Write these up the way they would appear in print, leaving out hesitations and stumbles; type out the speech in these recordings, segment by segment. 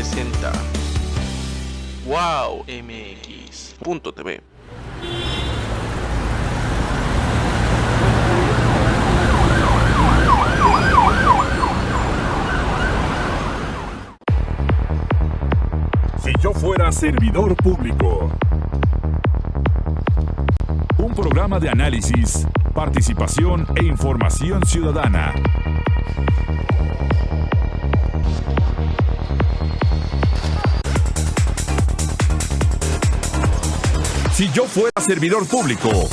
presenta WowMX.tv. Si yo fuera servidor público. Un programa de análisis, participación e información ciudadana. Si yo fuera servidor público.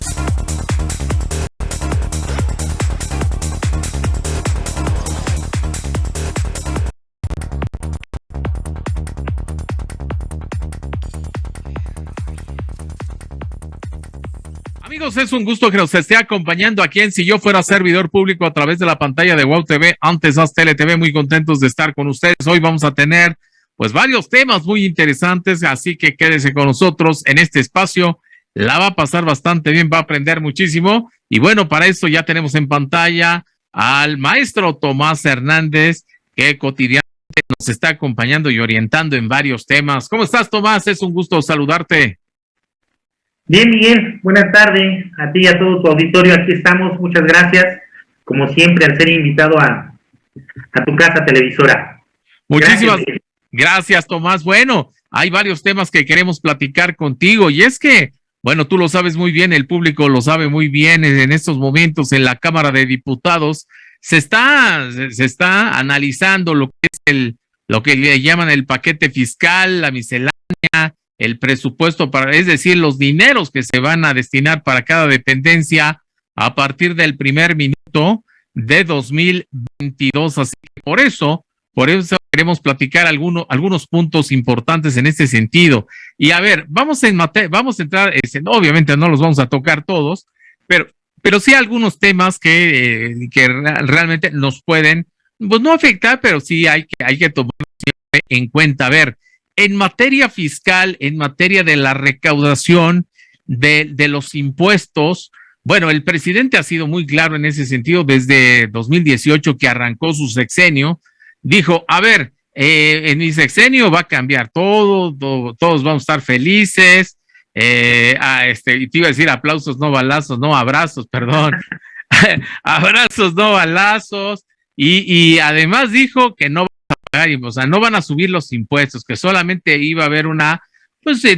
Amigos, es un gusto que nos esté acompañando aquí en Si Yo Fuera Servidor Público a través de la pantalla de Wow TV, antes Aztele TV. Muy contentos de estar con ustedes. Hoy vamos a tener pues varios temas muy interesantes, así que quédese con nosotros en este espacio. La va a pasar bastante bien, va a aprender muchísimo. Y bueno, para eso ya tenemos en pantalla al maestro Tomás Hernández, que cotidianamente nos está acompañando y orientando en varios temas. ¿Cómo estás, Tomás? Es un gusto saludarte. Bien, Miguel, buenas tardes a ti y a todo tu auditorio. Aquí estamos, muchas gracias, como siempre, al ser invitado a tu casa televisora. Muchísimas gracias, Tomás. Bueno, hay varios temas que queremos platicar contigo, y es que, bueno, tú lo sabes muy bien, el público lo sabe muy bien. En estos momentos en la Cámara de Diputados se está analizando lo que es lo que le llaman el paquete fiscal, la miscelánea, el presupuesto es decir, los dineros que se van a destinar para cada dependencia a partir del primer minuto de 2022. Así que por eso queremos platicar algunos puntos importantes en este sentido. Y a ver, vamos a entrar, obviamente no los vamos a tocar todos, pero sí algunos temas que realmente nos pueden, pues no afectar, pero sí hay que tomar en cuenta. A ver, en materia fiscal, en materia de la recaudación de los impuestos, bueno, el presidente ha sido muy claro en ese sentido desde 2018 que arrancó su sexenio. Dijo, a ver, en mi sexenio va a cambiar todo, todos vamos a estar felices. Y te iba a decir aplausos, no balazos, no abrazos, perdón. Abrazos, no balazos. Y además dijo que no, o sea, no van a subir los impuestos, que solamente iba a haber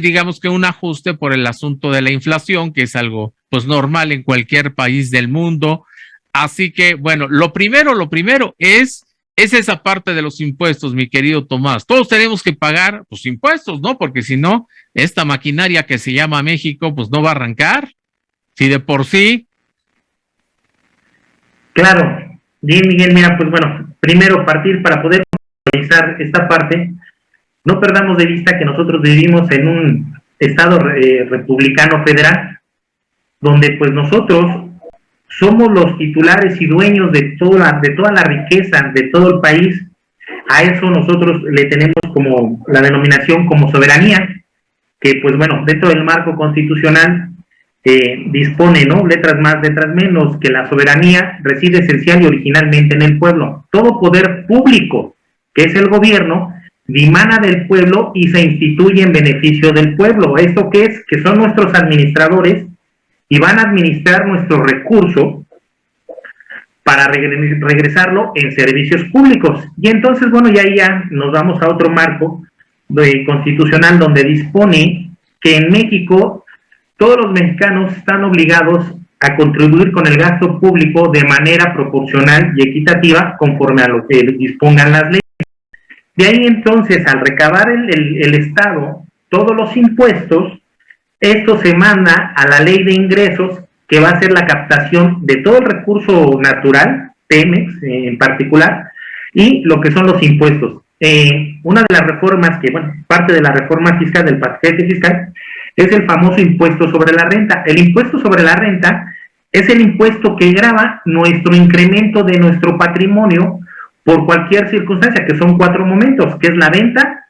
digamos que un ajuste por el asunto de la inflación, que es algo pues normal en cualquier país del mundo. Así que, bueno, lo primero es esa parte de los impuestos, mi querido Tomás. Todos tenemos que pagar pues impuestos, ¿no? Porque si no, esta maquinaria que se llama México, pues no va a arrancar, si de por sí. Claro. Bien, Miguel, mira, pues bueno, primero partir para poder realizar esta parte, no perdamos de vista que nosotros vivimos en un estado republicano federal, donde pues nosotros somos los titulares y dueños de toda la riqueza de todo el país. A eso nosotros le tenemos como la denominación como soberanía, que pues bueno, dentro del marco constitucional dispone, ¿no? Letras más, letras menos, que la soberanía reside esencial y originalmente en el pueblo. Todo poder público, que es el gobierno, dimana del pueblo y se instituye en beneficio del pueblo. ¿Esto qué es? Que son nuestros administradores y van a administrar nuestro recurso para regresarlo en servicios públicos. Y entonces, bueno, ya nos vamos a otro marco constitucional donde dispone que en México todos los mexicanos están obligados a contribuir con el gasto público de manera proporcional y equitativa conforme a lo que dispongan las leyes. De ahí entonces, al recabar el Estado todos los impuestos, esto se manda a la ley de ingresos, que va a ser la captación de todo el recurso natural, Pemex en particular, y lo que son los impuestos. Una de las reformas parte de la reforma fiscal, del paquete fiscal, es el famoso impuesto sobre la renta. El impuesto sobre la renta es el impuesto que grava nuestro incremento de nuestro patrimonio por cualquier circunstancia, que son 4 momentos, que es la venta,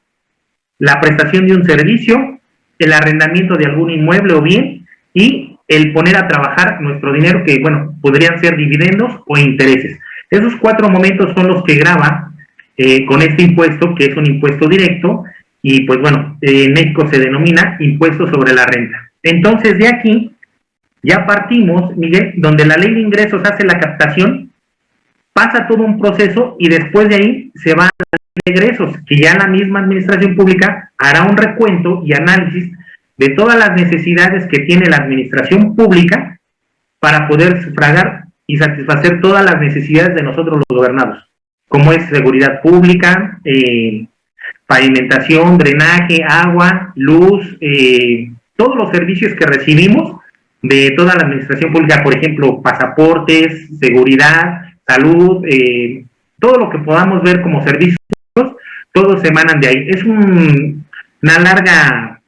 la prestación de un servicio, el arrendamiento de algún inmueble o bien, y el poner a trabajar nuestro dinero, que podrían ser dividendos o intereses. Esos 4 momentos son los que grava con este impuesto, que es un impuesto directo, y pues bueno, en México se denomina impuesto sobre la renta. Entonces, de aquí ya partimos, Miguel, donde la ley de ingresos hace la captación, pasa todo un proceso y después de ahí se va a la ley de egresos, que ya la misma administración pública hará un recuento y análisis de todas las necesidades que tiene la administración pública para poder sufragar y satisfacer todas las necesidades de nosotros los gobernados, como es seguridad pública, pavimentación, drenaje, agua, luz, todos los servicios que recibimos de toda la administración pública, por ejemplo, pasaportes, seguridad, salud, todo lo que podamos ver como servicios, todos emanan de ahí. Es una larga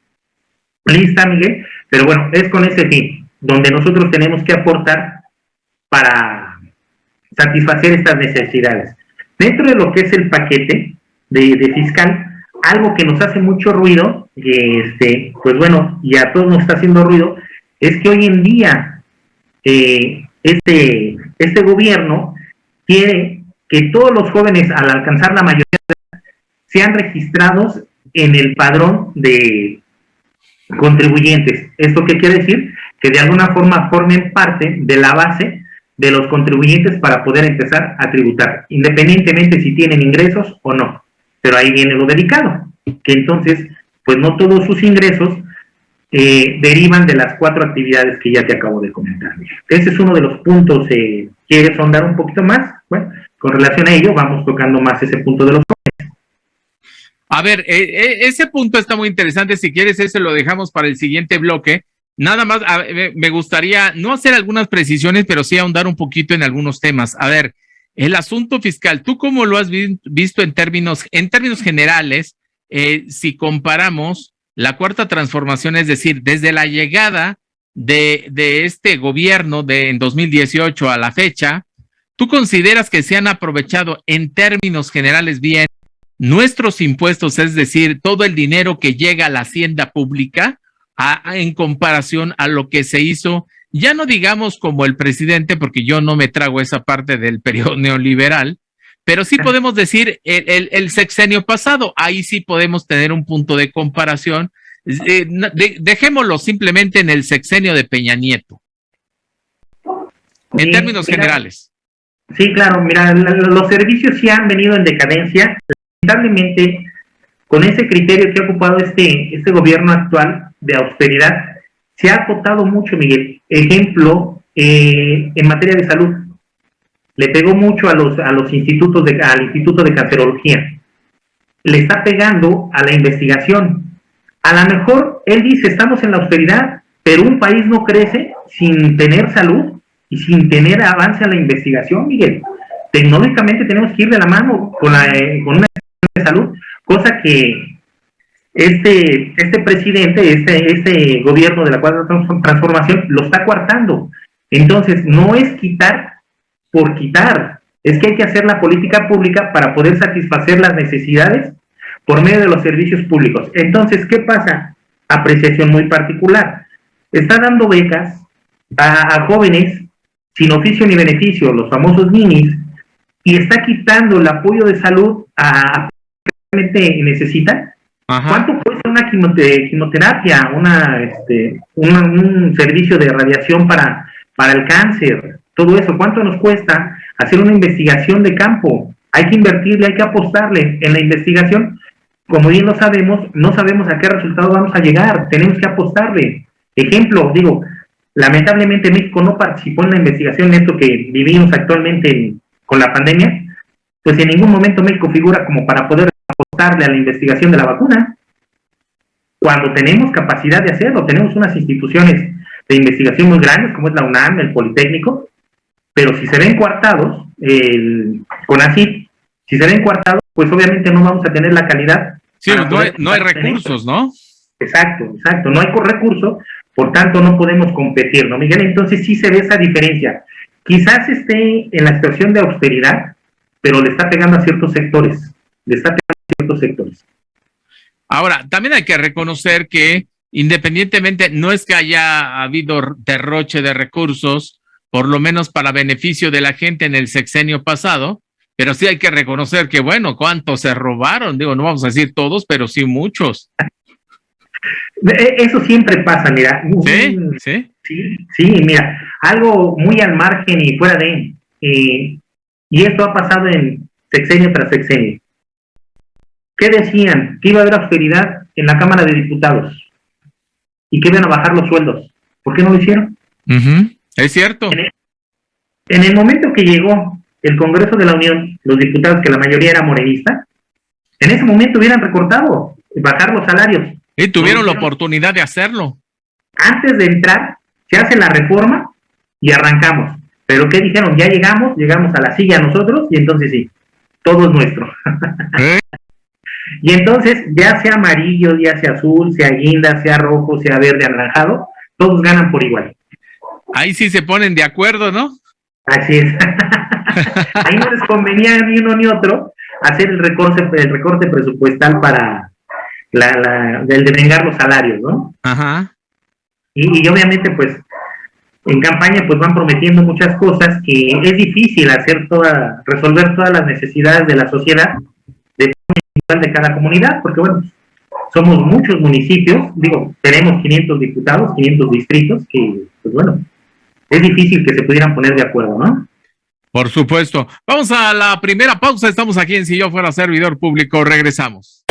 lista, Miguel, pero bueno, es con ese fin, donde nosotros tenemos que aportar para satisfacer estas necesidades. Dentro de lo que es el paquete de fiscal, algo que nos hace mucho ruido, pues bueno, y a todos nos está haciendo ruido, es que hoy en día este gobierno quiere que todos los jóvenes, al alcanzar la mayoría de edad, sean registrados en el padrón de contribuyentes. ¿Esto qué quiere decir? Que de alguna forma formen parte de la base de los contribuyentes para poder empezar a tributar, independientemente si tienen ingresos o no. Pero ahí viene lo delicado, que entonces, pues no todos sus ingresos derivan de las 4 actividades que ya te acabo de comentar. Ese es uno de los puntos. ¿Quieres ahondar un poquito más? Bueno, con relación a ello, vamos tocando más ese punto de los jóvenes. A ver, ese punto está muy interesante. Si quieres, ese lo dejamos para el siguiente bloque. Nada más, me gustaría no hacer algunas precisiones, pero sí ahondar un poquito en algunos temas. A ver, el asunto fiscal, ¿tú cómo lo has visto en términos generales? Si comparamos la cuarta transformación, es decir, desde la llegada de este gobierno en 2018 a la fecha, ¿tú consideras que se han aprovechado en términos generales bien nuestros impuestos, es decir, todo el dinero que llega a la hacienda pública en comparación a lo que se hizo, ya no digamos como el presidente, porque yo no me trago esa parte del periodo neoliberal, pero sí podemos decir el sexenio pasado? Ahí sí podemos tener un punto de comparación. Dejémoslo simplemente en el sexenio de Peña Nieto, en términos generales. Sí, claro, mira, los servicios sí han venido en decadencia. Lamentablemente, con ese criterio que ha ocupado este gobierno actual de austeridad, se ha acotado mucho, Miguel. Ejemplo, en materia de salud, le pegó mucho a los institutos al Instituto de Cancerología, le está pegando a la investigación. A lo mejor él dice, estamos en la austeridad, pero un país no crece sin tener salud y sin tener avance a la investigación, Miguel. Tecnológicamente tenemos que ir de la mano con una de salud, cosa que este presidente, este gobierno de la cuarta transformación lo está coartando. Entonces, no es quitar por quitar, es que hay que hacer la política pública para poder satisfacer las necesidades por medio de los servicios públicos. Entonces, ¿qué pasa? Apreciación muy particular. Está dando becas a jóvenes sin oficio ni beneficio, los famosos ninis, y está quitando el apoyo de salud a que realmente necesitan. Ajá. ¿Cuánto cuesta una quimioterapia, un servicio de radiación para el cáncer? Todo eso, ¿cuánto nos cuesta hacer una investigación de campo? Hay que invertirle, hay que apostarle en la investigación. Como bien lo sabemos, no sabemos a qué resultado vamos a llegar, tenemos que apostarle. Ejemplo, lamentablemente México no participó en la investigación de esto que vivimos actualmente con la pandemia, pues en ningún momento México figura como para poder apostarle a la investigación de la vacuna, cuando tenemos capacidad de hacerlo. Tenemos unas instituciones de investigación muy grandes, como es la UNAM, el Politécnico, pero si se ven coartados, el CONACYT, si se ven coartados, pues obviamente no vamos a tener la calidad. Sí, no hay recursos, ¿no? Exacto, no hay recursos, por tanto no podemos competir, ¿no, Miguel? Entonces sí se ve esa diferencia. Quizás esté en la situación de austeridad, pero le está pegando a ciertos sectores, Ahora, también hay que reconocer que independientemente, no es que haya habido derroche de recursos, por lo menos para beneficio de la gente en el sexenio pasado, pero sí hay que reconocer que, bueno, ¿cuántos se robaron? Digo, no vamos a decir todos, pero sí muchos. Eso siempre pasa, mira. Sí, sí. Sí, mira, algo muy al margen y fuera de, y esto ha pasado en sexenio tras sexenio. ¿Qué decían? Que iba a haber austeridad en la Cámara de Diputados y que iban a bajar los sueldos. ¿Por qué no lo hicieron? Es cierto. En el momento que llegó el Congreso de la Unión, los diputados, que la mayoría era morenista, en ese momento hubieran recortado, bajar los salarios. Y tuvieron la oportunidad de hacerlo. Antes de entrar, se hace la reforma y arrancamos. Pero ¿qué dijeron? Ya llegamos a la silla nosotros y entonces sí, todo es nuestro. Y entonces, ya sea amarillo, ya sea azul, sea guinda, sea rojo, sea verde, anaranjado, todos ganan por igual. Ahí sí se ponen de acuerdo, ¿no? Así es. Ahí no les convenía ni uno ni otro hacer el recorte presupuestal para el devengar los salarios, ¿no? Ajá. Y obviamente, pues, en campaña, pues van prometiendo muchas cosas que es difícil resolver todas las necesidades de la sociedad de cada comunidad, porque bueno, somos muchos municipios, tenemos 500 diputados, 500 distritos, que pues bueno, es difícil que se pudieran poner de acuerdo, ¿no? Por supuesto. Vamos a la primera pausa, estamos aquí en Si Yo Fuera Servidor Público, regresamos.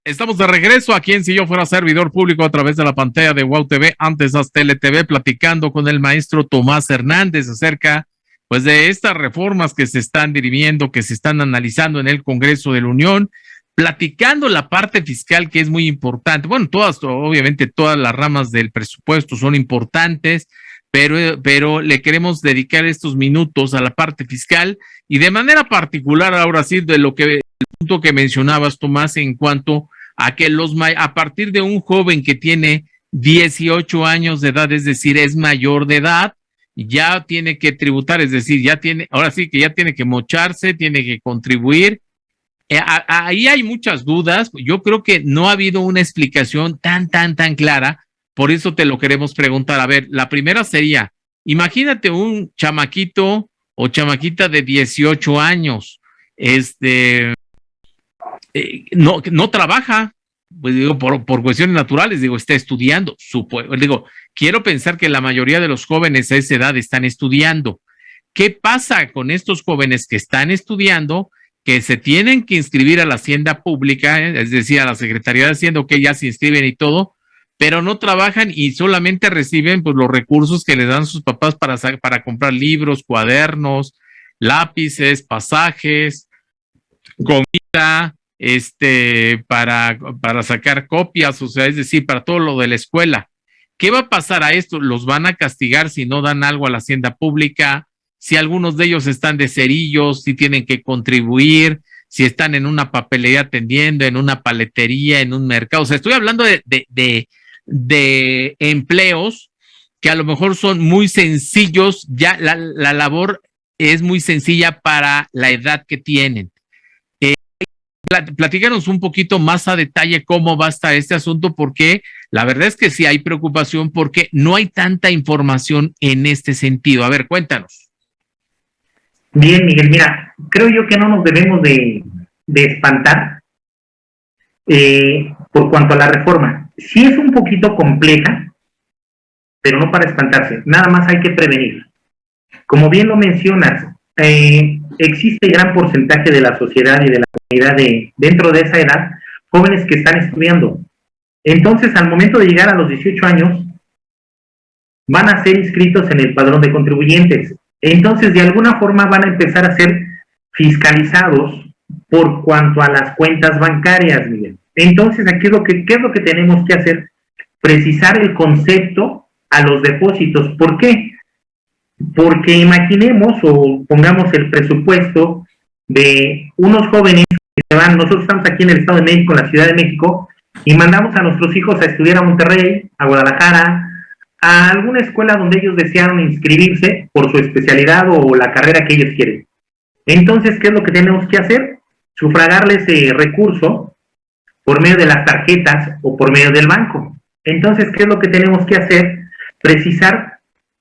Estamos de regreso aquí en Si Yo Fuera Servidor Público a través de la pantalla de WOW TV, antes Aztele TV, platicando con el maestro Tomás Hernández acerca pues de estas reformas que se están dirimiendo, que se están analizando en el Congreso de la Unión, platicando la parte fiscal que es muy importante. Bueno, obviamente todas las ramas del presupuesto son importantes, pero le queremos dedicar estos minutos a la parte fiscal y de manera particular ahora sí de el punto que mencionabas, Tomás, en cuanto a que a partir de un joven que tiene 18 años de edad, es decir, es mayor de edad, ya tiene que tributar, es decir, ahora sí que ya tiene que mocharse, tiene que contribuir. Ahí hay muchas dudas. Yo creo que no ha habido una explicación tan clara, por eso te lo queremos preguntar. A ver, la primera sería, imagínate un chamaquito o chamaquita de 18 años, no trabaja, pues por cuestiones naturales, está estudiando, quiero pensar que la mayoría de los jóvenes a esa edad están estudiando. ¿Qué pasa con estos jóvenes que están estudiando, que se tienen que inscribir a la Hacienda Pública, es decir, a la Secretaría de Hacienda, que ya se inscriben y todo, pero no trabajan y solamente reciben pues los recursos que les dan sus papás para comprar libros, cuadernos, lápices, pasajes, comida, para sacar copias, o sea, es decir, para todo lo de la escuela? ¿Qué va a pasar a esto? ¿Los van a castigar si no dan algo a la Hacienda Pública? Si algunos de ellos están de cerillos, si tienen que contribuir, si están en una papelería atendiendo, en una paletería, en un mercado. O sea, estoy hablando de empleos que a lo mejor son muy sencillos, ya la labor es muy sencilla para la edad que tienen. Platícanos un poquito más a detalle cómo va a estar este asunto, porque la verdad es que sí hay preocupación porque no hay tanta información en este sentido. A ver, cuéntanos. Bien, Miguel, mira, creo yo que no nos debemos de espantar por cuanto a la reforma. Sí es un poquito compleja, pero no para espantarse, nada más hay que prevenir. Como bien lo mencionas, existe gran porcentaje de la sociedad y de la comunidad dentro de esa edad, jóvenes que están estudiando. Entonces, al momento de llegar a los 18 años, van a ser inscritos en el padrón de contribuyentes. Entonces, de alguna forma van a empezar a ser fiscalizados por cuanto a las cuentas bancarias, Miguel. Entonces, aquí ¿qué es lo que tenemos que hacer? Precisar el concepto a los depósitos. ¿Por qué? Porque imaginemos o pongamos el presupuesto de unos jóvenes que se van, nosotros estamos aquí en el Estado de México, en la Ciudad de México, y mandamos a nuestros hijos a estudiar a Monterrey, a Guadalajara, a alguna escuela donde ellos desearon inscribirse por su especialidad o la carrera que ellos quieren. Entonces, ¿qué es lo que tenemos que hacer? Sufragarle ese recurso por medio de las tarjetas o por medio del banco. Entonces, ¿qué es lo que tenemos que hacer? Precisar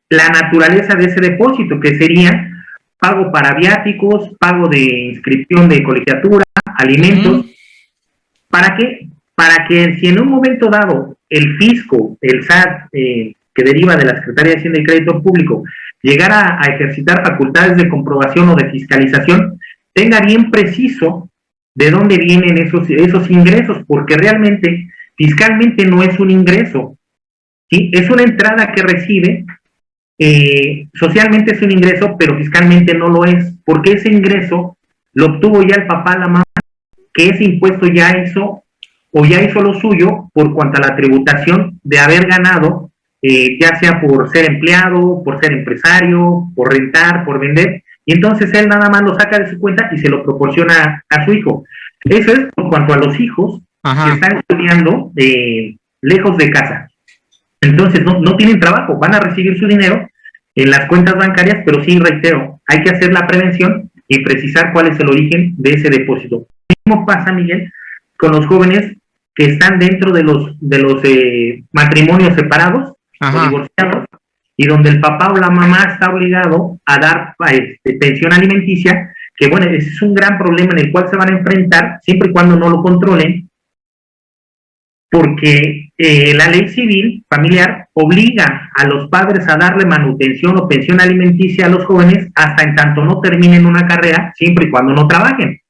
la naturaleza de ese depósito, que sería pago para viáticos, pago de inscripción de colegiatura, alimentos. ¿Para qué? Para que si en un momento dado el fisco, el SAT, que deriva de la Secretaría de Hacienda y Crédito Público, llegara a ejercitar facultades de comprobación o de fiscalización, tenga bien preciso de dónde vienen esos ingresos, porque realmente fiscalmente no es un ingreso, ¿sí? Es una entrada que recibe, socialmente es un ingreso, pero fiscalmente no lo es, porque ese ingreso lo obtuvo ya el papá, la mamá, que ese impuesto ya hizo lo suyo por cuanto a la tributación de haber ganado, ya sea por ser empleado, por ser empresario, por rentar, por vender, y entonces él nada más lo saca de su cuenta y se lo proporciona a su hijo. Eso es por cuanto a los hijos que están estudiando lejos de casa. Entonces no tienen trabajo, van a recibir su dinero en las cuentas bancarias, pero sí, reitero, hay que hacer la prevención y precisar cuál es el origen de ese depósito. Lo mismo pasa, Miguel, con los jóvenes que están dentro de los matrimonios separados o divorciados, y donde el papá o la mamá está obligado a dar pensión alimenticia, que bueno, ese es un gran problema en el cual se van a enfrentar siempre y cuando no lo controlen, porque la ley civil familiar obliga a los padres a darle manutención o pensión alimenticia a los jóvenes hasta en tanto no terminen una carrera, siempre y cuando no trabajen.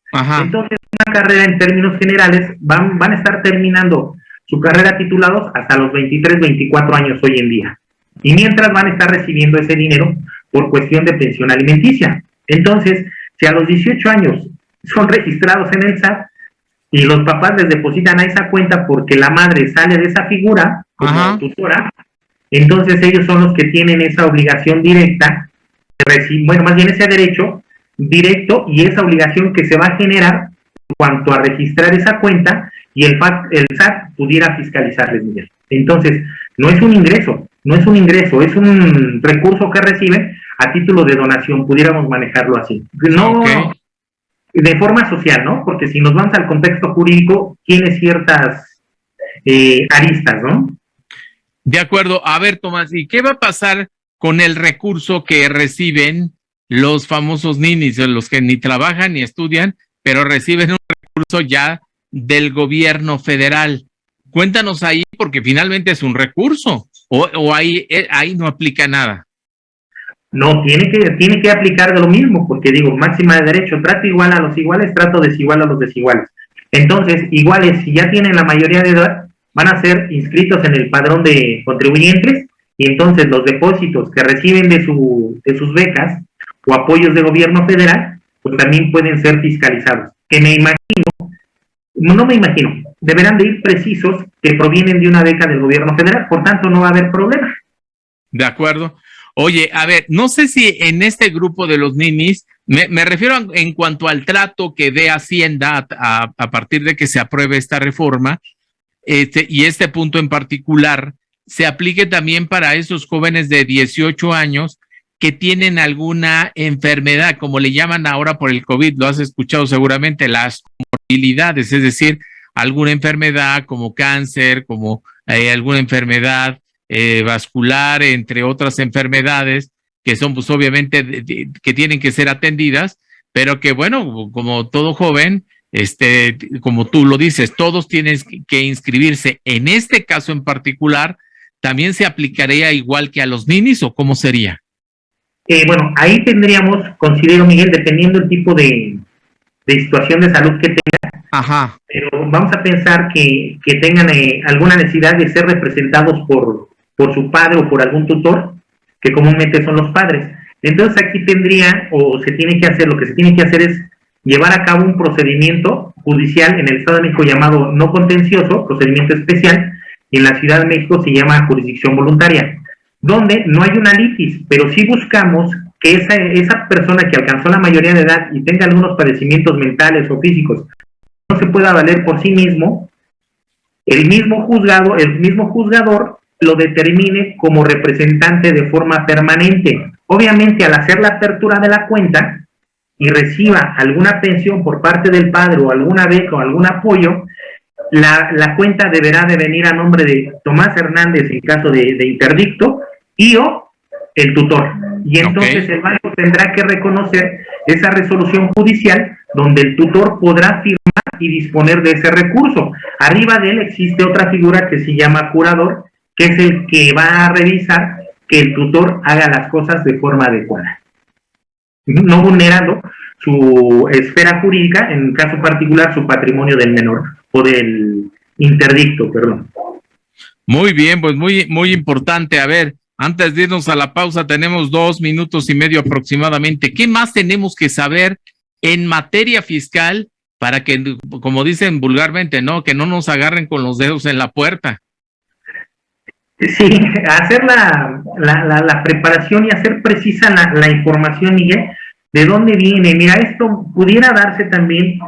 Entonces, una carrera en términos generales van a estar terminando su carrera titulados hasta los 23, 24 años hoy en día. Y mientras van a estar recibiendo ese dinero por cuestión de pensión alimenticia. Entonces, si a los 18 años son registrados en el SAT y los papás les depositan a esa cuenta porque la madre sale de esa figura como tutora, entonces ellos son los que tienen esa obligación directa, más bien ese derecho directo y esa obligación que se va a generar en cuanto a registrar esa cuenta y el SAT pudiera fiscalizarles, Miguel. Entonces, no es un ingreso, es un recurso que reciben a título de donación, pudiéramos manejarlo así. No de forma social, ¿no? Porque si nos vamos al contexto jurídico, tiene ciertas aristas, ¿no? De acuerdo. A ver, Tomás, ¿y qué va a pasar con el recurso que reciben los famosos ninis, los que ni trabajan ni estudian, pero reciben un recurso ya del gobierno federal? Cuéntanos ahí, porque finalmente es un recurso, o ahí no aplica nada. No, tiene que aplicar de lo mismo, porque digo, máxima de derecho, trato igual a los iguales, trato desigual a los desiguales. Entonces, iguales, si ya tienen la mayoría de edad, van a ser inscritos en el padrón de contribuyentes, y entonces los depósitos que reciben de sus becas o apoyos de gobierno federal, pues también pueden ser fiscalizados. Que no me imagino, deberán de ir precisos que provienen de una beca del gobierno federal, por tanto no va a haber problema. De acuerdo. Oye, a ver, no sé si en este grupo de los ninis, me refiero en cuanto al trato que dé Hacienda a partir de que se apruebe esta reforma, y este punto en particular, se aplique también para esos jóvenes de 18 años que tienen alguna enfermedad, como le llaman ahora por el COVID, lo has escuchado seguramente, las comorbilidades, es decir, alguna enfermedad como cáncer, como alguna enfermedad vascular, entre otras enfermedades que son pues obviamente que tienen que ser atendidas, pero que bueno, como todo joven, como tú lo dices, todos tienen que inscribirse. En este caso en particular, ¿también se aplicaría igual que a los ninis o cómo sería? Bueno, ahí tendríamos, considero, Miguel, dependiendo del tipo de situación de salud que tengan, pero vamos a pensar que tengan alguna necesidad de ser representados por su padre o por algún tutor, que comúnmente son los padres. Entonces aquí tendría, o se tiene que hacer, lo que se tiene que hacer es llevar a cabo un procedimiento judicial en el Estado de México llamado no contencioso, procedimiento especial, y en la Ciudad de México se llama jurisdicción voluntaria, donde no hay una litis, pero sí buscamos que esa persona que alcanzó la mayoría de edad y tenga algunos padecimientos mentales o físicos, no se pueda valer por sí mismo, el mismo juzgador lo determine como representante de forma permanente. Obviamente, al hacer la apertura de la cuenta y reciba alguna pensión por parte del padre o alguna beca o algún apoyo, la cuenta deberá de venir a nombre de Tomás Hernández en caso de interdicto y o el tutor. Y entonces el banco tendrá que reconocer esa resolución judicial donde el tutor podrá firmar y disponer de ese recurso. Arriba de él existe otra figura que se llama curador, que es el que va a revisar que el tutor haga las cosas de forma adecuada, no vulnerando su esfera jurídica, en caso particular su patrimonio del menor o del interdicto, perdón. Muy bien, pues muy importante. A ver, antes de irnos a la pausa, tenemos 2 minutos y medio aproximadamente. ¿Qué más tenemos que saber en materia fiscal para que, como dicen vulgarmente, no, que no nos agarren con los dedos en la puerta? Sí, hacer la preparación y hacer precisa la información, Miguel, de dónde viene. Mira, esto pudiera darse también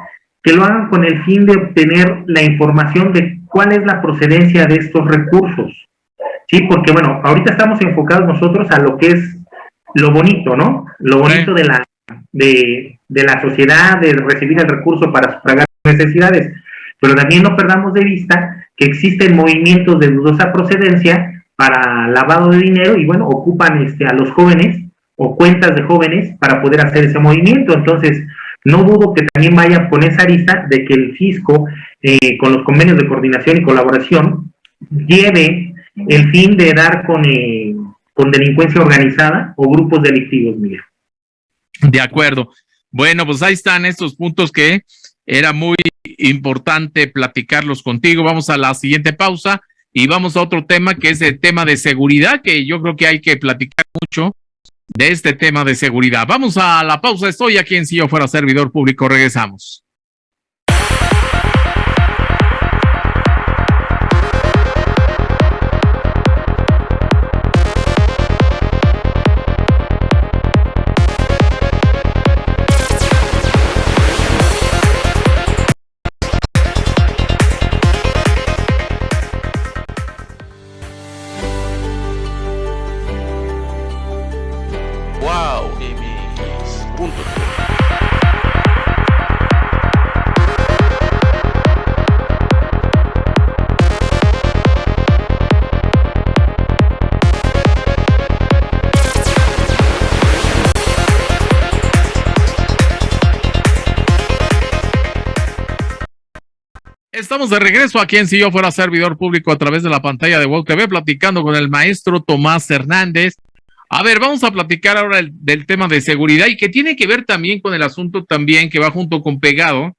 que lo hagan con el fin de obtener la información de cuál es la procedencia de estos recursos. Sí, porque bueno, ahorita estamos enfocados nosotros a lo que es lo bonito, ¿no? Lo bonito de la sociedad, de recibir el recurso para sufragar sus necesidades. Pero también no perdamos de vista que existen movimientos de dudosa procedencia para lavado de dinero y bueno, ocupan a los jóvenes o cuentas de jóvenes para poder hacer ese movimiento. Entonces, no dudo que también vayan con esa arista de que el fisco, con los convenios de coordinación y colaboración, lleve el fin de dar con delincuencia organizada o grupos delictivos, Miguel. De acuerdo. Bueno, pues ahí están estos puntos que era muy importante platicarlos contigo. Vamos a la siguiente pausa y vamos a otro tema que es el tema de seguridad, que yo creo que hay que platicar mucho de este tema de seguridad. Vamos a la pausa. Estoy aquí en Si Yo Fuera Servidor Público. Regresamos. Wow, MX. Punto. Estamos de regreso aquí en Si Yo Fuera Servidor Público a través de la pantalla de WOW TV, platicando con el maestro Tomás Hernández. A ver, vamos a platicar ahora del tema de seguridad y que tiene que ver también con el asunto también que va junto con pegado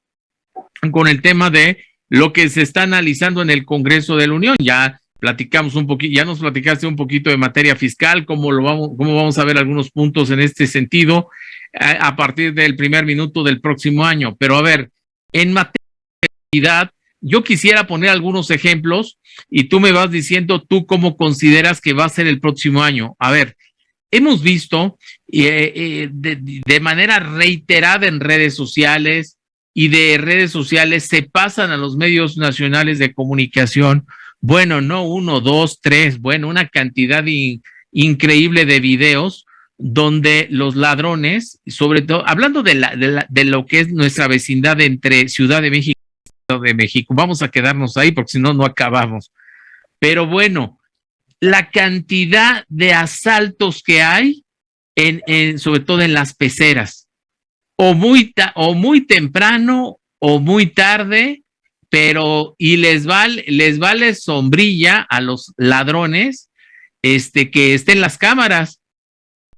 con el tema de lo que se está analizando en el Congreso de la Unión. Ya platicamos un poquito, ya nos platicaste un poquito de materia fiscal, cómo vamos a ver algunos puntos en este sentido a partir del primer minuto del próximo año. Pero a ver, en materia de seguridad, yo quisiera poner algunos ejemplos y tú me vas diciendo tú cómo consideras que va a ser el próximo año. A ver, hemos visto de manera reiterada en redes sociales y de redes sociales se pasan a los medios nacionales de comunicación, bueno, no 1, 2, 3, bueno, una cantidad increíble de videos donde los ladrones, sobre todo, hablando de lo que es nuestra vecindad entre Ciudad de México de México. Vamos a quedarnos ahí porque si no, no acabamos. Pero bueno, la cantidad de asaltos que hay, sobre todo en las peceras, o muy temprano o muy tarde, pero y les vale sombrilla a los ladrones que estén las cámaras.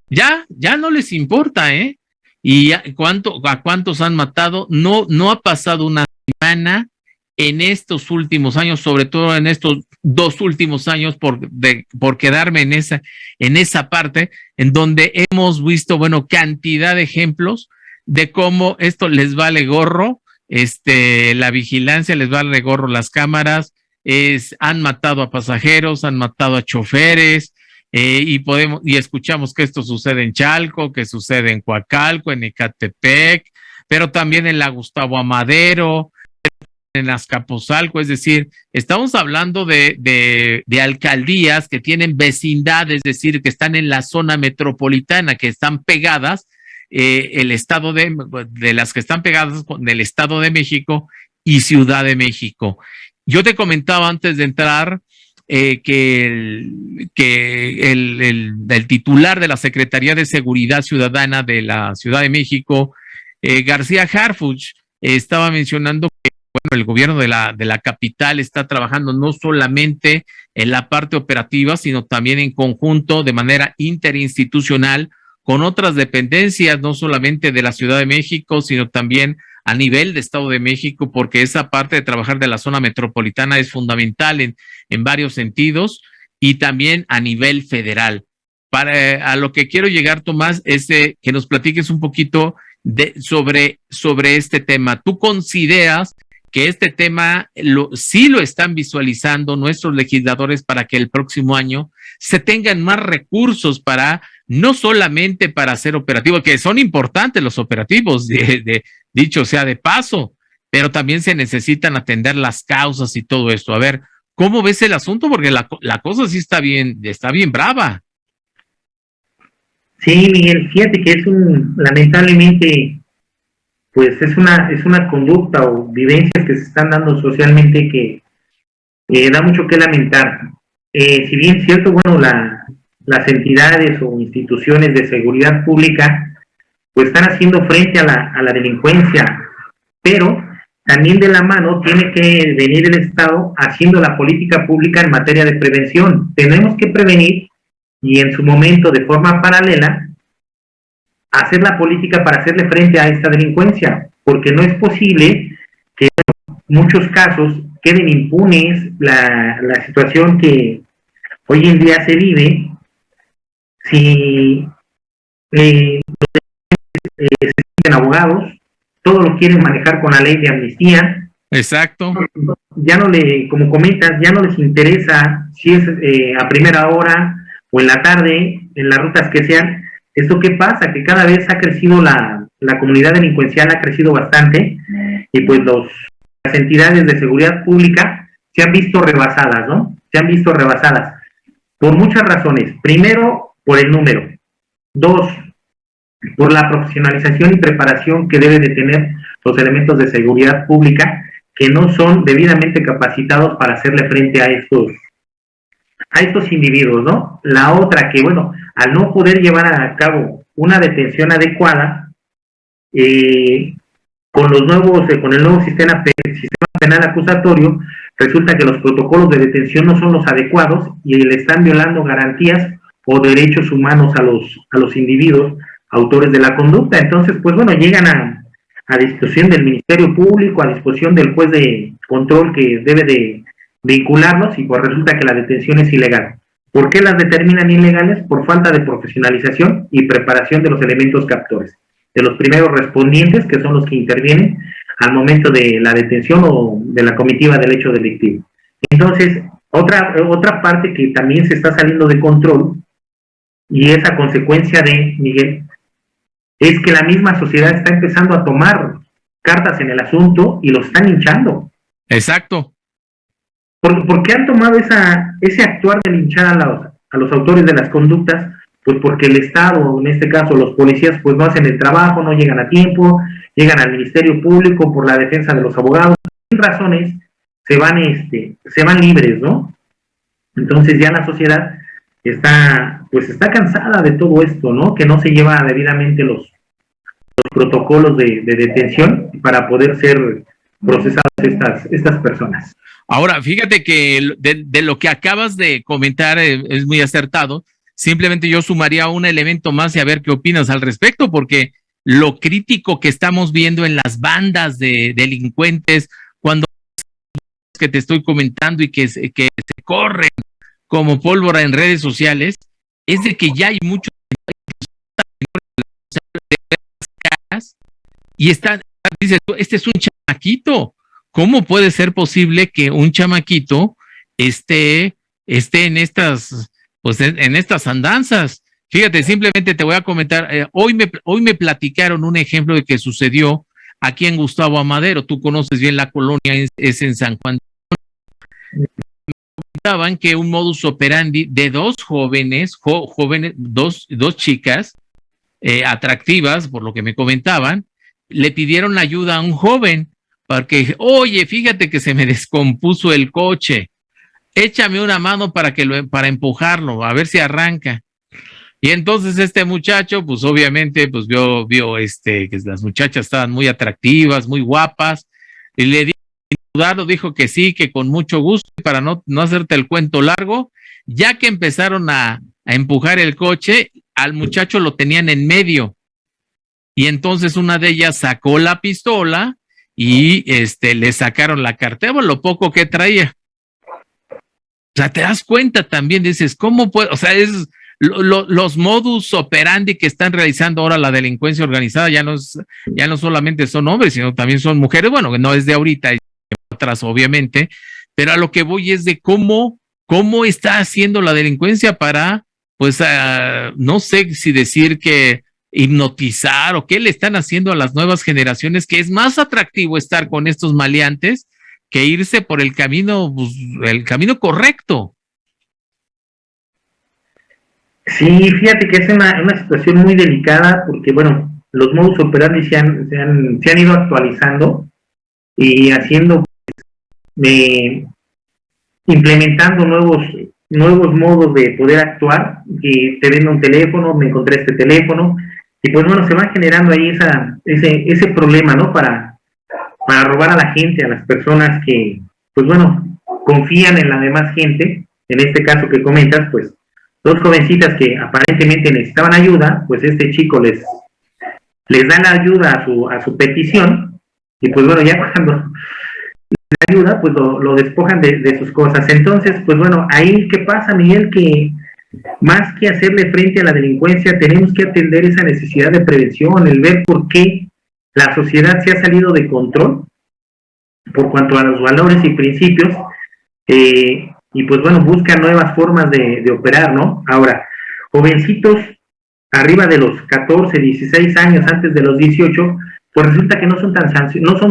Ya no les importa, ¿eh? Y a cuántos han matado, no ha pasado una semana en estos últimos años, sobre todo en estos 2 últimos años, por quedarme en esa parte, en donde hemos visto, bueno, cantidad de ejemplos de cómo esto les vale gorro, la vigilancia les vale gorro, las cámaras, han matado a pasajeros, han matado a choferes, y escuchamos que esto sucede en Chalco, que sucede en Coacalco, en Ecatepec, pero también en la Gustavo Amadero, en Azcapotzalco. Es decir, estamos hablando de alcaldías que tienen vecindad, es decir, que están en la zona metropolitana, que están pegadas, de las que están pegadas del Estado de México y Ciudad de México. Yo te comentaba antes de entrar que el titular de la Secretaría de Seguridad Ciudadana de la Ciudad de México, García Harfuch, estaba mencionando que el gobierno de la capital está trabajando no solamente en la parte operativa, sino también en conjunto, de manera interinstitucional, con otras dependencias, no solamente de la Ciudad de México, sino también a nivel de Estado de México, porque esa parte de trabajar de la zona metropolitana es fundamental en varios sentidos, y también a nivel federal. A lo que quiero llegar, Tomás, es que nos platiques un poquito sobre este tema. ¿Tú consideras que este tema sí lo están visualizando nuestros legisladores para que el próximo año se tengan más recursos para, no solamente para hacer operativos, que son importantes los operativos, dicho sea de paso, pero también se necesitan atender las causas y todo esto? A ver, ¿cómo ves el asunto? Porque la cosa sí está bien brava. Sí, Miguel, fíjate que lamentablemente, pues es una conducta o vivencias que se están dando socialmente que da mucho que lamentar. Si bien es cierto, bueno, las entidades o instituciones de seguridad pública pues están haciendo frente a la delincuencia, pero también de la mano tiene que venir el Estado haciendo la política pública en materia de prevención. Tenemos que prevenir y en su momento, de forma paralela, hacer la política para hacerle frente a esta delincuencia, porque no es posible que en muchos casos queden impunes la situación que hoy en día se vive si se sienten abogados, todo lo quieren manejar con la ley de amnistía. Exacto. Ya como comentas, ya no les interesa si es a primera hora o en la tarde, en las rutas que sean. ¿Esto qué pasa? Que cada vez ha crecido la comunidad delincuencial, ha crecido bastante, y pues las entidades de seguridad pública se han visto rebasadas, ¿no? Se han visto rebasadas por muchas razones. Primero, por el número. 2, por la profesionalización y preparación que deben de tener los elementos de seguridad pública, que no son debidamente capacitados para hacerle frente a estos individuos, ¿no? La otra, que bueno, al no poder llevar a cabo una detención adecuada, con el nuevo sistema penal acusatorio, resulta que los protocolos de detención no son los adecuados y le están violando garantías o derechos humanos a los individuos autores de la conducta. Entonces, pues bueno, llegan a disposición del Ministerio Público, a disposición del juez de control que debe de vincularlos, y pues resulta que la detención es ilegal. ¿Por qué las determinan ilegales? Por falta de profesionalización y preparación de los elementos captores, de los primeros respondientes, que son los que intervienen al momento de la detención o de la comitiva del hecho delictivo. Entonces, otra parte que también se está saliendo de control, y es a consecuencia de, Miguel, es que la misma sociedad está empezando a tomar cartas en el asunto y lo están hinchando. Exacto. ¿Por qué han tomado ese actuar de linchar a los autores de las conductas? Pues porque el Estado, en este caso los policías, pues no hacen el trabajo, no llegan a tiempo, llegan al Ministerio Público por la defensa de los abogados, sin razones, se van libres, ¿no? Entonces ya la sociedad está cansada de todo esto, ¿no? Que no se lleva debidamente los protocolos de detención para poder ser procesadas estas personas. Ahora, fíjate que de lo que acabas de comentar es muy acertado. Simplemente yo sumaría un elemento más y a ver qué opinas al respecto, porque lo crítico que estamos viendo en las bandas de delincuentes, cuando que te estoy comentando y que se corren como pólvora en redes sociales, es de que ya hay muchos y dices, este es un chamaquito. ¿Cómo puede ser posible que un chamaquito esté en estas, pues en estas andanzas? Fíjate, simplemente te voy a comentar, hoy me platicaron un ejemplo de que sucedió aquí en Gustavo Amadero. Tú conoces bien la colonia, es en San Juan. Comentaban que un modus operandi de dos jóvenes, dos chicas atractivas, por lo que me comentaban, le pidieron ayuda a un joven porque, oye, fíjate que se me descompuso el coche, échame una mano para empujarlo, a ver si arranca. Y entonces este muchacho, pues obviamente, pues vio que las muchachas estaban muy atractivas, muy guapas, y le dijo que sí, que con mucho gusto, para no hacerte el cuento largo, ya que empezaron a empujar el coche, al muchacho lo tenían en medio. Y entonces una de ellas sacó la pistola y le sacaron la cartera, lo poco que traía. O sea, te das cuenta también, dices, ¿cómo puede? O sea, es los modus operandi que están realizando ahora la delincuencia organizada, ya no solamente son hombres, sino también son mujeres. Bueno, que no es de ahorita, es de atrás, obviamente, pero a lo que voy es de cómo está haciendo la delincuencia para, pues, no sé si decir que hipnotizar o qué le están haciendo a las nuevas generaciones, que es más atractivo estar con estos maleantes que irse por el camino, pues, el camino correcto. Sí, fíjate que es una situación muy delicada porque, bueno, los modus operandi se han ido actualizando y haciendo, implementando nuevos modos de poder actuar, que te vendo un teléfono, me encontré este teléfono, y pues bueno, se va generando ahí ese problema, ¿no? Para robar a la gente, a las personas que, pues bueno, confían en la demás gente. En este caso que comentas, pues, dos jovencitas que aparentemente necesitaban ayuda, pues este chico les da la ayuda a su petición, y pues bueno, ya cuando les ayuda, pues lo despojan de sus cosas. Entonces, pues bueno, ahí ¿qué pasa, Miguel? Que más que hacerle frente a la delincuencia, tenemos que atender esa necesidad de prevención, el ver por qué la sociedad se ha salido de control por cuanto a los valores y principios, y pues bueno, buscan nuevas formas de operar, ¿no? Ahora, jovencitos arriba de los 14, 16 años, antes de los 18, pues resulta que no son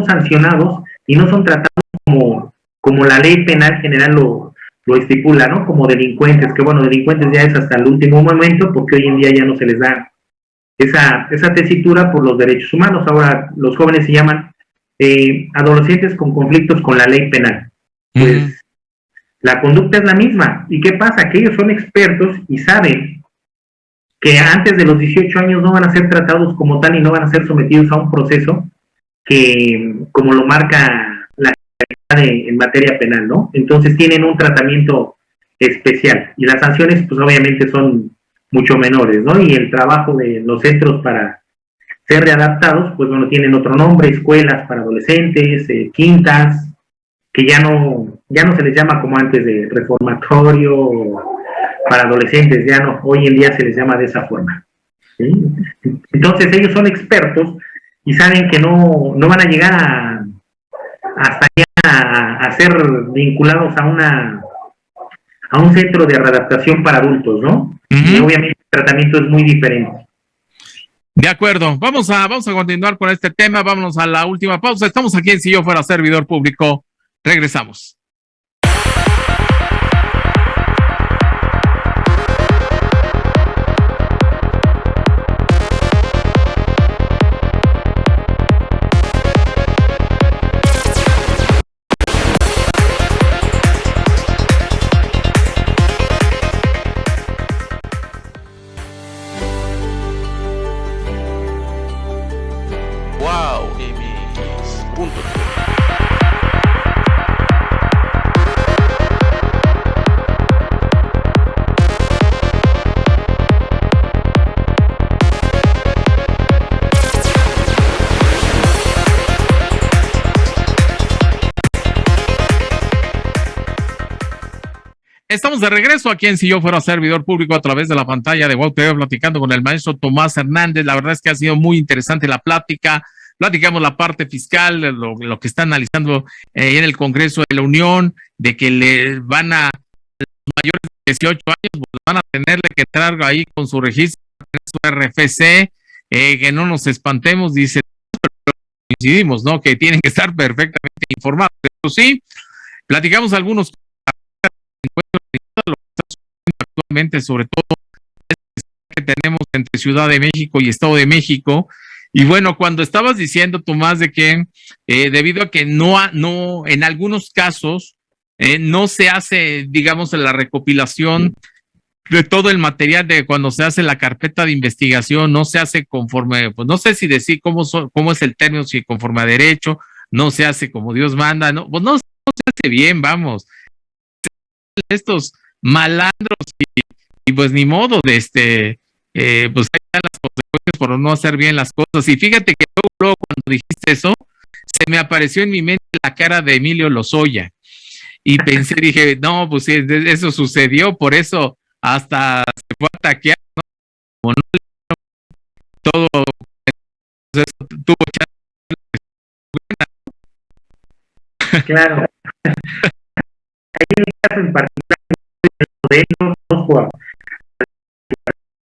sancionados y no son tratados como la ley penal general lo estipula, ¿no? Como delincuentes, que bueno, delincuentes ya es hasta el último momento, porque hoy en día ya no se les da esa tesitura por los derechos humanos. Ahora los jóvenes se llaman adolescentes con conflictos con la ley penal. Pues la conducta es la misma. ¿Y qué pasa? Que ellos son expertos y saben que antes de los 18 años no van a ser tratados como tal y no van a ser sometidos a un proceso que, como lo marca la en materia penal, ¿no? Entonces tienen un tratamiento especial y las sanciones pues obviamente son mucho menores, ¿no? Y el trabajo de los centros para ser readaptados, pues bueno, tienen otro nombre, escuelas para adolescentes, quintas, que ya no se les llama como antes de reformatorio para adolescentes, ya no, hoy en día se les llama de esa forma, ¿sí? Entonces ellos son expertos y saben que no van a llegar hasta allá a ser vinculados a un centro de readaptación para adultos, ¿no? Y obviamente el tratamiento es muy diferente. De acuerdo, vamos a continuar con este tema, vámonos a la última pausa. Estamos aquí en Si Yo Fuera Servidor Público, regresamos. Wow, y mis puntos. Estamos de regreso aquí en Si Yo Fuera Servidor Público a través de la pantalla de WOW TV, platicando con el maestro Tomás Hernández. La verdad es que ha sido muy interesante la plática. Platicamos la parte fiscal, lo que está analizando en el Congreso de la Unión, de que le van a, los mayores de 18 años, pues van a tenerle que entrar ahí con su registro, su RFC, que no nos espantemos, dice, coincidimos, ¿no? Que tienen que estar perfectamente informados. Pero sí, platicamos algunos actualmente, sobre todo que tenemos entre Ciudad de México y Estado de México. Y bueno, cuando estabas diciendo, Tomás, de que debido a que no en algunos casos no se hace, digamos, la recopilación de todo el material de cuando se hace la carpeta de investigación, no se hace conforme, pues no sé si decir cómo es el término, si conforme a derecho, no se hace como Dios manda, no, pues no se hace bien, vamos. Estos malandros y pues ni modo de pues hay las consecuencias por no hacer bien las cosas. Y fíjate que luego cuando dijiste eso, se me apareció en mi mente la cara de Emilio Lozoya. Y pensé, dije, no, pues sí, eso sucedió, por eso hasta se fue a ataquear, ¿no? Como no, todo, pues eso tuvo chance. Claro. Hay un caso en particular de ellos, no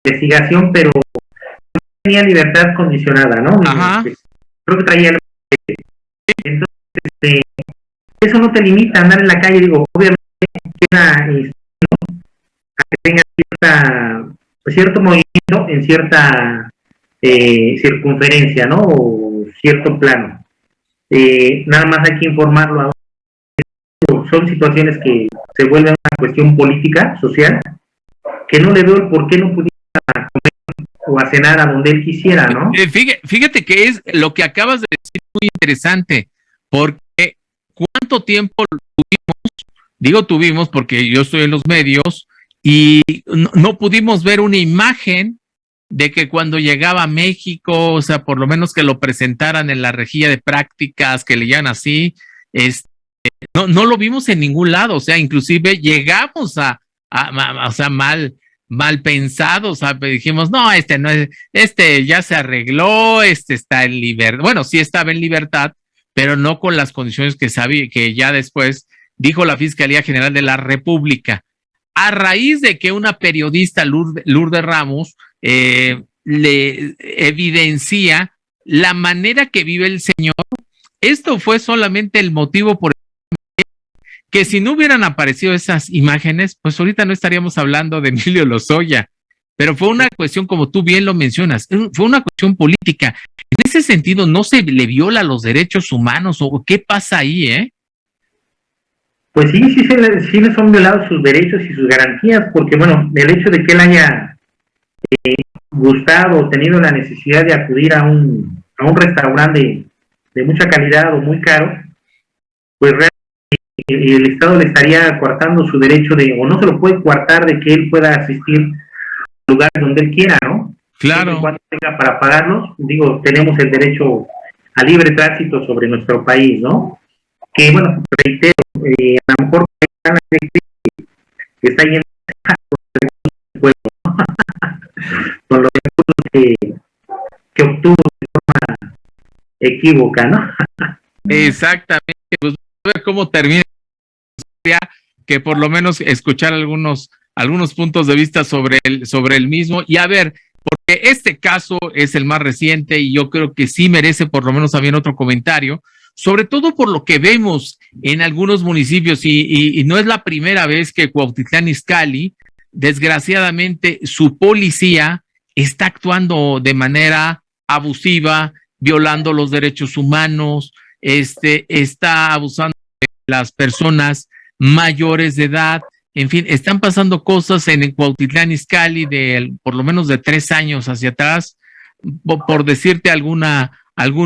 investigación, pero tenía libertad condicionada, ¿no? Ajá. Creo que traía entonces, eso no te limita a andar en la calle, digo, obviamente a que tenga cierto movimiento en cierta circunferencia, ¿no? O cierto plano. Nada más hay que informarlo a son situaciones que se vuelven una cuestión política, social, que no le veo el por qué no pudiera comer o a cenar a donde él quisiera, ¿no? Fíjate que es lo que acabas de decir muy interesante, porque ¿cuánto tiempo tuvimos porque yo estoy en los medios y no pudimos ver una imagen de que cuando llegaba a México, o sea, por lo menos que lo presentaran en la rejilla de prácticas, que le llaman así, no lo vimos en ningún lado, o sea, inclusive llegamos o sea, mal pensados, dijimos, no es, ya se arregló, está en libertad, bueno, sí estaba en libertad, pero no con las condiciones que ya después dijo la Fiscalía General de la República, a raíz de que una periodista, Lourdes Ramos, le evidencia la manera que vive el señor. Esto fue solamente el motivo por que si no hubieran aparecido esas imágenes, pues ahorita no estaríamos hablando de Emilio Lozoya, pero fue una cuestión, como tú bien lo mencionas, fue una cuestión política. En ese sentido, ¿no se le viola los derechos humanos o qué pasa ahí, Pues sí le son violados sus derechos y sus garantías, porque bueno, el hecho de que él haya gustado o tenido la necesidad de acudir a un restaurante de mucha calidad o muy caro, pues realmente el Estado le estaría coartando su derecho o no se lo puede coartar de que él pueda asistir a lugares donde él quiera, ¿no? Claro. Cuando tenga para pagarlos, digo, tenemos el derecho a libre tránsito sobre nuestro país, ¿no? Que bueno, reitero, a lo mejor que está yendo con los recursos que obtuvo de forma equívoca, ¿no? Exactamente, pues a ver cómo termina, que por lo menos escuchar algunos puntos de vista sobre el mismo, y a ver, porque este caso es el más reciente y yo creo que sí merece por lo menos también otro comentario, sobre todo por lo que vemos en algunos municipios, y no es la primera vez que Cuautitlán Izcalli, desgraciadamente, su policía está actuando de manera abusiva, violando los derechos humanos, está abusando de las personas mayores de edad, en fin, están pasando cosas en Cuautitlán Izcalli por lo menos de 3 años hacia atrás, por decirte algún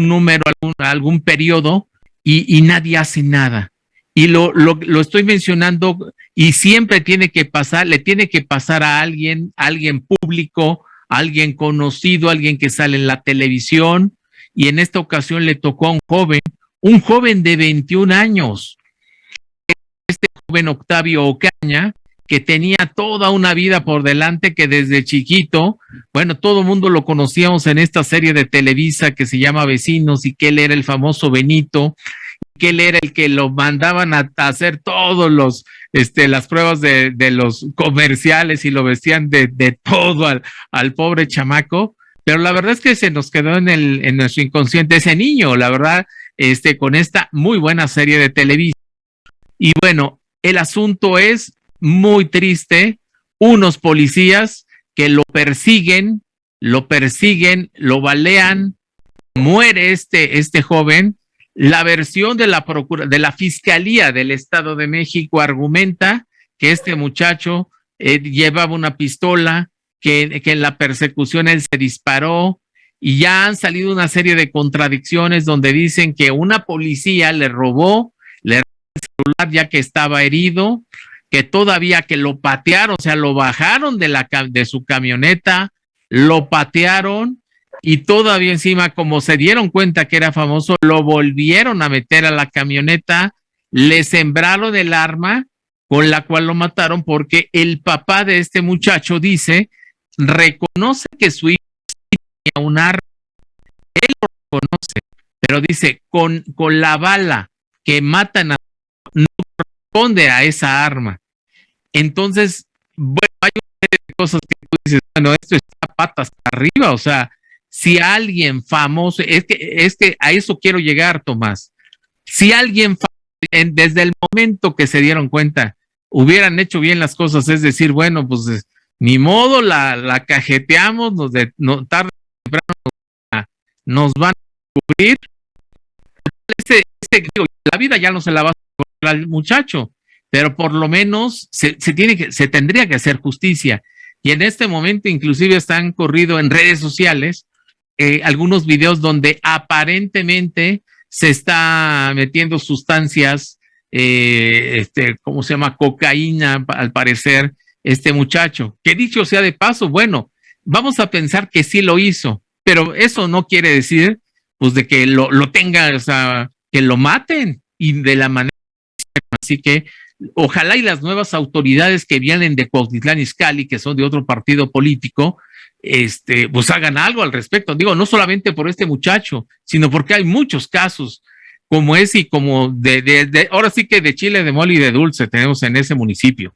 número, algún periodo, y nadie hace nada. Y lo estoy mencionando, y siempre le tiene que pasar a alguien público, alguien conocido, alguien que sale en la televisión, y en esta ocasión le tocó a un joven de 21 años, este joven Octavio Ocaña, que tenía toda una vida por delante, que desde chiquito, bueno, todo el mundo lo conocíamos en esta serie de Televisa que se llama Vecinos, y que él era el famoso Benito, que él era el que lo mandaban a hacer todos los, las pruebas de los comerciales, y lo vestían de todo al pobre chamaco. Pero la verdad es que se nos quedó en nuestro inconsciente ese niño, la verdad, con esta muy buena serie de Televisa. Y bueno, el asunto es muy triste. Unos policías que lo persiguen, lo balean, muere este joven. La versión de la Fiscalía del Estado de México argumenta que este muchacho llevaba una pistola, que en la persecución él se disparó, y ya han salido una serie de contradicciones donde dicen que una policía le robó el celular ya que estaba herido, que todavía que lo patearon, o sea, lo bajaron de su camioneta, lo patearon, y todavía encima, como se dieron cuenta que era famoso, lo volvieron a meter a la camioneta, le sembraron el arma con la cual lo mataron, porque el papá de este muchacho reconoce que su hijo tenía un arma, él lo reconoce, pero dice, con la bala que matan no corresponde a esa arma. Entonces, bueno, hay una serie de cosas que tú dices, bueno, esto está patas arriba, o sea, si alguien famoso, es que a eso quiero llegar, Tomás, si alguien desde el momento que se dieron cuenta hubieran hecho bien las cosas, es decir, bueno, pues ni modo, la cajeteamos, tarde o temprano nos van a cubrir, la vida ya no se la va a cobrar al muchacho, pero por lo menos se tendría que hacer justicia. Y en este momento inclusive están corrido en redes sociales algunos videos donde aparentemente se está metiendo sustancias, ¿cómo se llama? Cocaína, al parecer, este muchacho. Que dicho sea de paso, bueno, vamos a pensar que sí lo hizo, pero eso no quiere decir, pues, de que lo tenga, o sea, que lo maten, y de la manera. Así que ojalá y las nuevas autoridades que vienen de Cuautitlán Izcalli, que son de otro partido político, pues hagan algo al respecto. Digo, no solamente por este muchacho, sino porque hay muchos casos como ese, y como ahora sí que de chile, de mole y de dulce tenemos en ese municipio.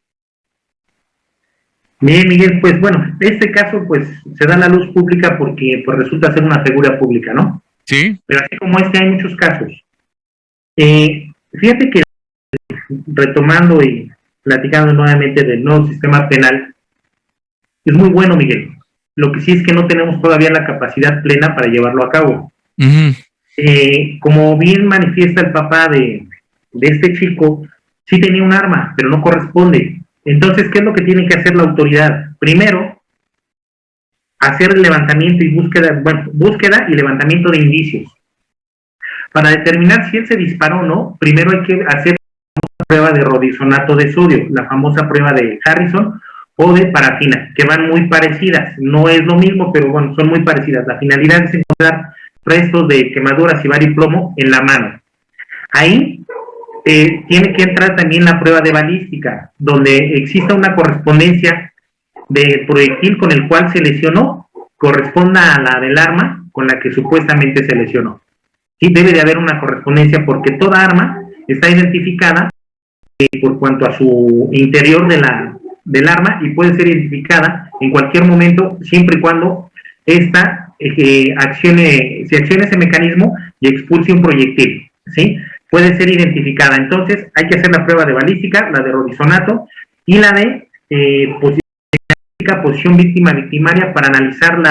Bien, Miguel, pues bueno, este caso pues se da a la luz pública porque pues resulta ser una figura pública, ¿no? Sí. Pero así como hay muchos casos. Fíjate que, retomando y platicando nuevamente del nuevo sistema penal, es muy bueno, Miguel. Lo que sí es que no tenemos todavía la capacidad plena para llevarlo a cabo. Uh-huh. Como bien manifiesta el papá de este chico, sí tenía un arma, pero no corresponde. Entonces, ¿qué es lo que tiene que hacer la autoridad? Primero, hacer el levantamiento y búsqueda y levantamiento de indicios. Para determinar si él se disparó o no, primero hay que hacer una prueba de rodisonato de sodio, la famosa prueba de Harrison, o de parafina, que van muy parecidas. No es lo mismo, pero bueno, son muy parecidas. La finalidad es encontrar restos de quemaduras y variplomo en la mano. Ahí tiene que entrar también la prueba de balística, donde exista una correspondencia del proyectil con el cual se lesionó, corresponda a la del arma con la que supuestamente se lesionó. Sí, debe de haber una correspondencia, porque toda arma está identificada por cuanto a su interior del arma, y puede ser identificada en cualquier momento, siempre y cuando esta se accione ese mecanismo y expulse un proyectil, ¿sí? Puede ser identificada. Entonces hay que hacer la prueba de balística, la de rodisonato, y la de posición víctima-victimaria, para analizar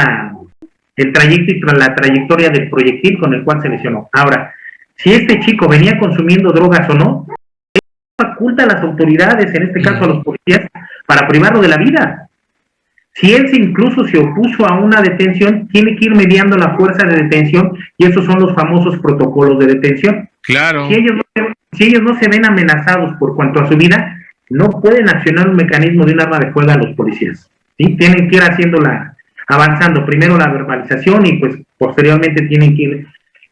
el trayecto y la trayectoria del proyectil con el cual se lesionó. Ahora, si este chico venía consumiendo drogas o no, faculta a las autoridades, en este caso a los policías, para privarlo de la vida. Si él incluso se opuso a una detención, tiene que ir mediando la fuerza de detención, y esos son los famosos protocolos de detención. Claro. Si ellos no se ven amenazados por cuanto a su vida, no pueden accionar un mecanismo de un arma de fuego a los policías, ¿sí? Tienen que ir avanzando, primero la verbalización, y pues posteriormente tienen que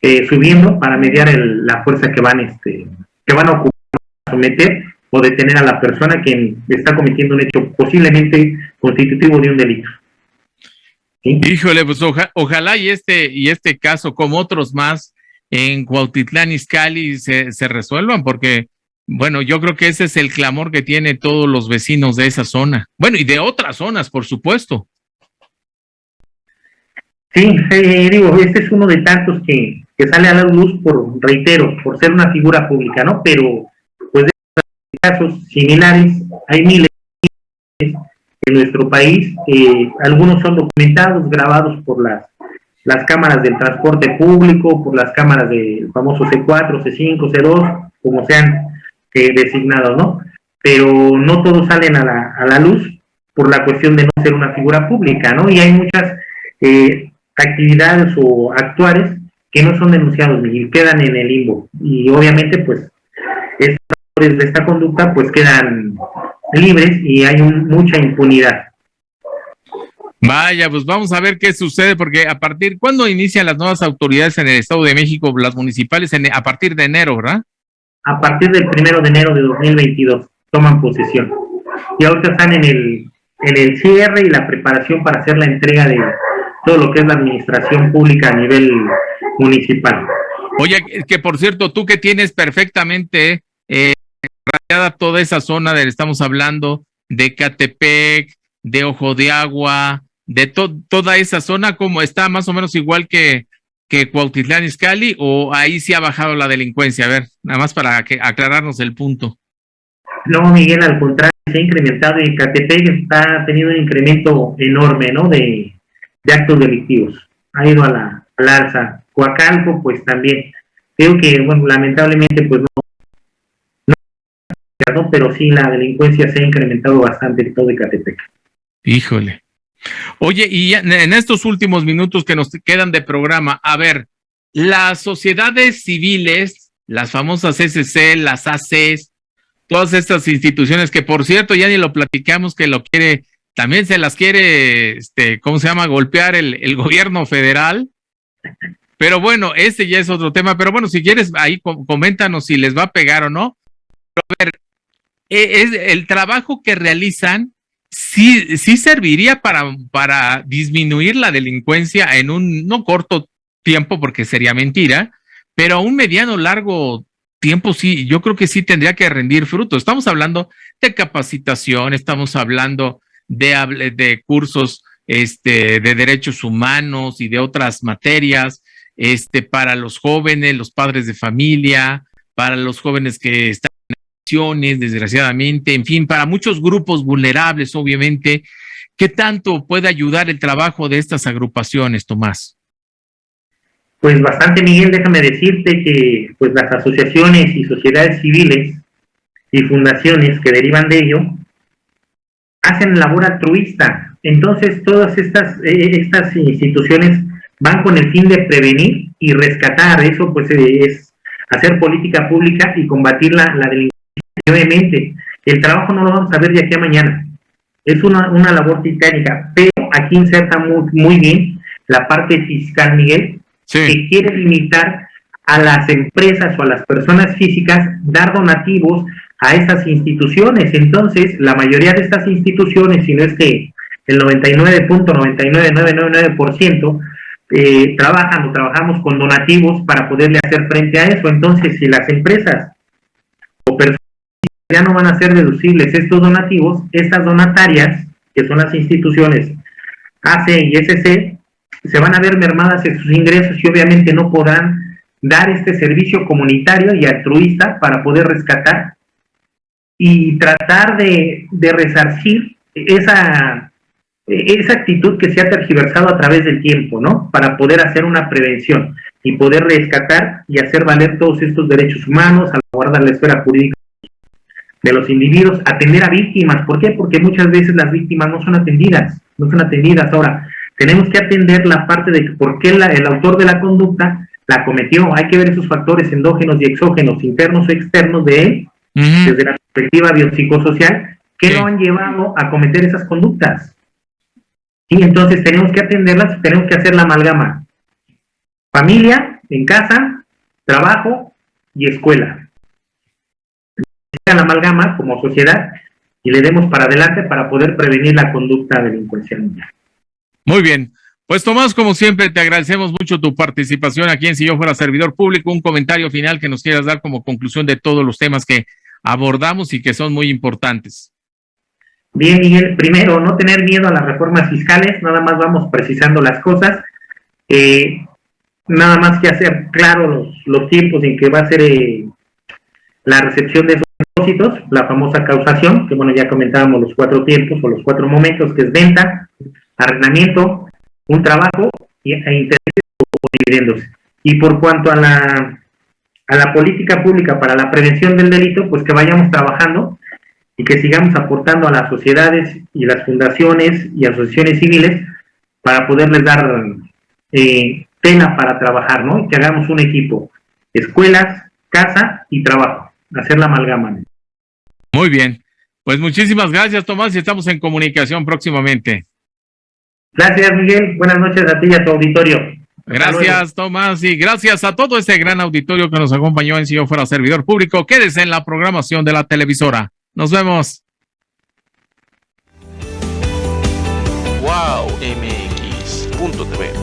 ir subiendo para mediar la fuerza que van a ocupar, someter o detener a la persona que está cometiendo un hecho posiblemente constitutivo de un delito. ¿Sí? Híjole, pues ojalá y este caso, como otros más en Cuautitlán Izcalli, se resuelvan, porque, bueno, yo creo que ese es el clamor que tienen todos los vecinos de esa zona. Bueno, y de otras zonas, por supuesto. Sí, digo, este es uno de tantos que sale a la luz reitero, por ser una figura pública, ¿no? Pero, pues, de casos similares, hay miles en nuestro país, algunos son documentados, grabados por las cámaras del transporte público, por las cámaras del famoso C4, C5, C2, como sean designados, ¿no? Pero no todos salen a la luz por la cuestión de no ser una figura pública, ¿no? Y hay muchas actividades o actuares que no son denunciados y quedan en el limbo. Y obviamente, pues, de esta conducta, pues, quedan libres y hay mucha impunidad. Vaya, pues vamos a ver qué sucede, porque ¿cuándo inician las nuevas autoridades en el Estado de México, las municipales? A partir de enero, ¿verdad? A partir del 1 de enero de 2022 toman posesión. Y ahorita están en el cierre y la preparación para hacer la entrega de todo lo que es la administración pública a nivel municipal. Oye, que por cierto, tú que tienes perfectamente rayada toda esa zona estamos hablando de Catepec, de Ojo de Agua, de toda esa zona, ¿cómo está? ¿Más o menos igual que Cuautitlán Izcalli, o ahí sí ha bajado la delincuencia? A ver, nada más para aclararnos el punto. No, Miguel, al contrario, se ha incrementado, y Catepec está teniendo un incremento enorme, ¿no? De actos delictivos. Ha ido a la alza. Coacalco, pues también. Creo que, bueno, lamentablemente, pues no, pero sí la delincuencia se ha incrementado bastante en todo Catepec. Híjole. Oye, y en estos últimos minutos que nos quedan de programa, a ver, las sociedades civiles, las famosas SC, las ACs, todas estas instituciones que, por cierto, ya ni lo platicamos, que también se las quiere, ¿cómo se llama?, golpear el gobierno federal. Pero bueno, ese ya es otro tema. Pero bueno, si quieres, ahí coméntanos si les va a pegar o no. Pero a ver, el trabajo que realizan sí serviría para disminuir la delincuencia en un no corto tiempo, porque sería mentira, pero a un mediano largo tiempo sí, yo creo que sí tendría que rendir fruto. Estamos hablando de capacitación, estamos hablando de cursos de derechos humanos y de otras materias, para los jóvenes, los padres de familia, para los jóvenes que están desgraciadamente, en fin, para muchos grupos vulnerables, obviamente. ¿Qué tanto puede ayudar el trabajo de estas agrupaciones, Tomás? Pues bastante, Miguel. Déjame decirte que, pues, las asociaciones y sociedades civiles y fundaciones que derivan de ello hacen labor altruista. Entonces, todas estas instituciones van con el fin de prevenir y rescatar. Eso, pues, es hacer política pública y combatir la delincuencia. Obviamente, el trabajo no lo vamos a ver de aquí a mañana. Es una labor titánica, pero aquí inserta muy bien la parte fiscal, Miguel, sí, que quiere limitar a las empresas o a las personas físicas dar donativos a estas instituciones. Entonces, la mayoría de estas instituciones, si no es que el 99.99999%, trabajamos con donativos para poderle hacer frente a eso. Entonces, si las empresas o personas ya no van a ser deducibles estos donativos, estas donatarias, que son las instituciones AC y SC, se van a ver mermadas en sus ingresos y obviamente no podrán dar este servicio comunitario y altruista para poder rescatar y tratar de resarcir esa actitud que se ha tergiversado a través del tiempo, ¿no? Para poder hacer una prevención y poder rescatar y hacer valer todos estos derechos humanos, salvaguardar la esfera jurídica de los individuos, atender a víctimas. ¿Por qué? Porque muchas veces las víctimas no son atendidas. Ahora, tenemos que atender la parte de por qué el autor de la conducta la cometió. Hay que ver esos factores endógenos y exógenos, internos o externos de él, desde la perspectiva biopsicosocial, que lo han llevado a cometer esas conductas. Y entonces tenemos que atenderlas, tenemos que hacer la amalgama. Familia, en casa, trabajo y escuela. la amalgama como sociedad y le demos para adelante para poder prevenir la conducta delincuencial. Muy bien. Pues Tomás, como siempre, te agradecemos mucho tu participación aquí en Si Yo Fuera Servidor Público. Un comentario final que nos quieras dar como conclusión de todos los temas que abordamos y que son muy importantes. Bien, Miguel, primero, no tener miedo a las reformas fiscales, nada más vamos precisando las cosas, nada más que hacer claro los tiempos en que va a ser la recepción de esos depósitos, la famosa causación, que bueno, ya comentábamos los 4 tiempos o los 4 momentos, que es venta, arrendamiento, un trabajo e intereses o dividendos. Y por cuanto a la política pública para la prevención del delito, pues que vayamos trabajando y que sigamos aportando a las sociedades y las fundaciones y asociaciones civiles para poderles dar tela para trabajar, ¿no? Y que hagamos un equipo, escuelas, casa y trabajo, hacer la amalgama. Muy bien, pues muchísimas gracias, Tomás, y estamos en comunicación próximamente. Gracias, Miguel, buenas noches a ti y a tu auditorio. Gracias, Tomás, y gracias a todo este gran auditorio que nos acompañó en Si Yo Fuera Servidor Público. Quédese en la programación de la televisora. Nos vemos. Wow, MX.tv